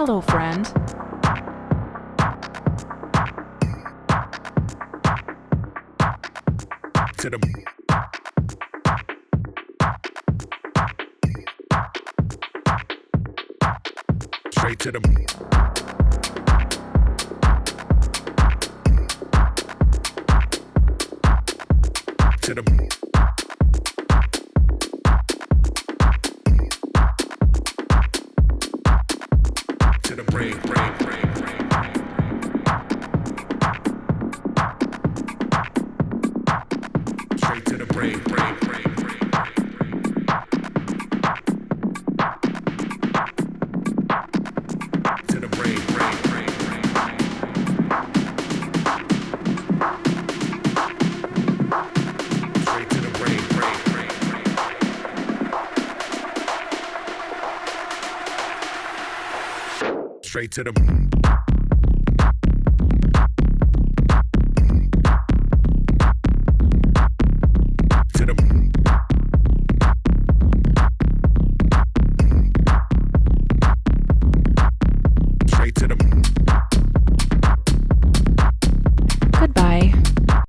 Hello, friend. To the straight to the to the to the brain. Straight to the brain. To the brain. Straight to the brain. Straight to the to the straight to the